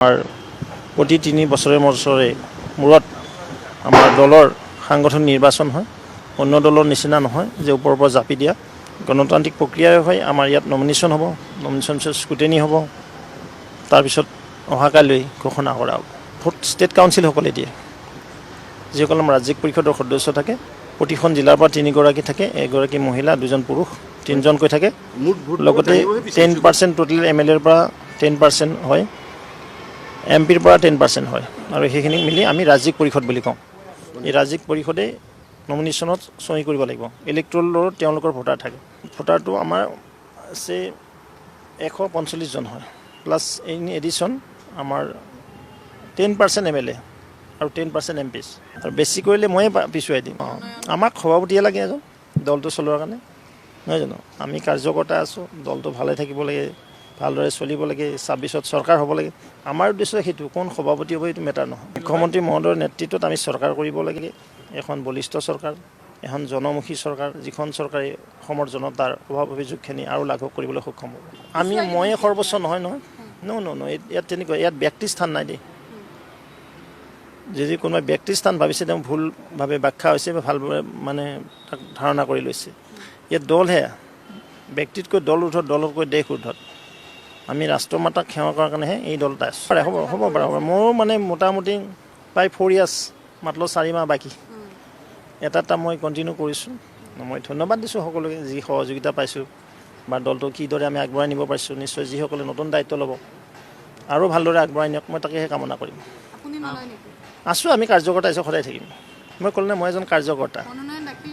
আমাৰ প্ৰতি 3 বছৰে মূৰত আমাৰ দলৰ সাংগঠনিক নিৰ্বাচন হয়। অন্য দলৰ নিচিনা নহয় যে ওপৰৰ পৰা জাপি দিয়া গণতান্ত্ৰিক প্ৰক্ৰিয়াই হয়। আমাৰ ইয়াত নমিনেশ্যন হ'ব, নমিনেশ্যন পিছত স্ক্ৰুটিনি হ'ব, তাৰপিছত অহাকালৈ ঘোষণা কৰা হ'ব। ভোট ষ্টেট কাউন্সিলসকলে দিয়ে, যিসকল আমাৰ ৰাজ্যিক পৰিষদৰ সদস্য থাকে। প্ৰতিখন জিলাৰ পৰা 3 গৰাকী থাকে, 1 গৰাকী মহিলা, 2জন পুৰুষ, 3জনকৈ থাকে। লগতে 10% টোটেল MLA ৰ পৰা 10% হয়, MP ৰ পৰা 10% হয়, আৰু সেইখিনি মিলি আমি ৰাজ্যিক পৰিষদ বুলি কওঁ। এই ৰাজ্যিক পৰিষদে নমিনেশ্যনত চহী কৰিব লাগিব। ইলেক্ট্ৰলত তেওঁলোকৰ ভোটাৰ থাকে। ভোটাৰটো আমাৰ আছে 145 জন হয়, প্লাছ ইন এডিশ্যন আমাৰ 10% MLA আৰু 10% MPs, আৰু বেছি কৰিলে ময়ে পিছুৱাই দিম। আমাক সভাপতিয়ে লাগে এজন দলটো চলোৱাৰ কাৰণে, নহয় জানো? আমি কাৰ্যকৰ্তা আছোঁ, দলটো ভালে থাকিব লাগে, ভালদৰে চলিব লাগে, 26ত চৰকাৰ হ'ব লাগে। আমাৰ উদ্দেশ্য সেইটো, কোন সভাপতি হ'ব এইটো মেটাৰ নহয়। মুখ্যমন্ত্ৰী মহোদয়ৰ নেতৃত্বত আমি চৰকাৰ কৰিব লাগে, এখন বলিষ্ঠ চৰকাৰ, এখন জনমুখী চৰকাৰ, যিখন চৰকাৰে অসমৰ জনতাৰ অভাৱ অভিযোগখিনি আৰু লাঘৱ কৰিবলৈ সক্ষম হ'ব। ময়ে সৰ্বোচ্চ নহয়। ইয়াত তেনেকুৱা, ইয়াত ব্যক্তি স্থান নাই দেই। যদি কোনোবাই ব্যক্তি স্থান ভাবিছে, তেওঁ ভুলভাৱে ব্যাখ্যা হৈছে বা ভালভাৱে তাক ধাৰণা কৰি লৈছে। ইয়াত দলহে, ব্যক্তিতকৈ দল ঊৰ্ধত, দলতকৈ দেশ ঊৰ্ধত। আমি ৰাষ্ট্ৰমাতাক সেৱা কৰাৰ কাৰণেহে এই দলটা আছোঁ। হ'ব পাৰে। মোৰো মোটামুটি প্ৰায় 4 years, মাত্ৰ 4 মাহ বাকী। এটা মই কণ্টিনিউ কৰিছোঁ। মই ধন্যবাদ দিছোঁ সকলোকে, যি সহযোগিতা পাইছোঁ বা দলটো কিদৰে আমি আগবঢ়াই নিব পাৰিছোঁ। নিশ্চয় যিসকলে নতুন দায়িত্ব ল'ব আৰু ভালদৰে আগবঢ়াই নিয়ক, মই তাকেহে কামনা কৰিম। আছোঁ, আমি কাৰ্যকৰ্তা হিচাপে সদায় থাকিম। মই ক'লো নে, মই এজন কাৰ্যকৰ্তা।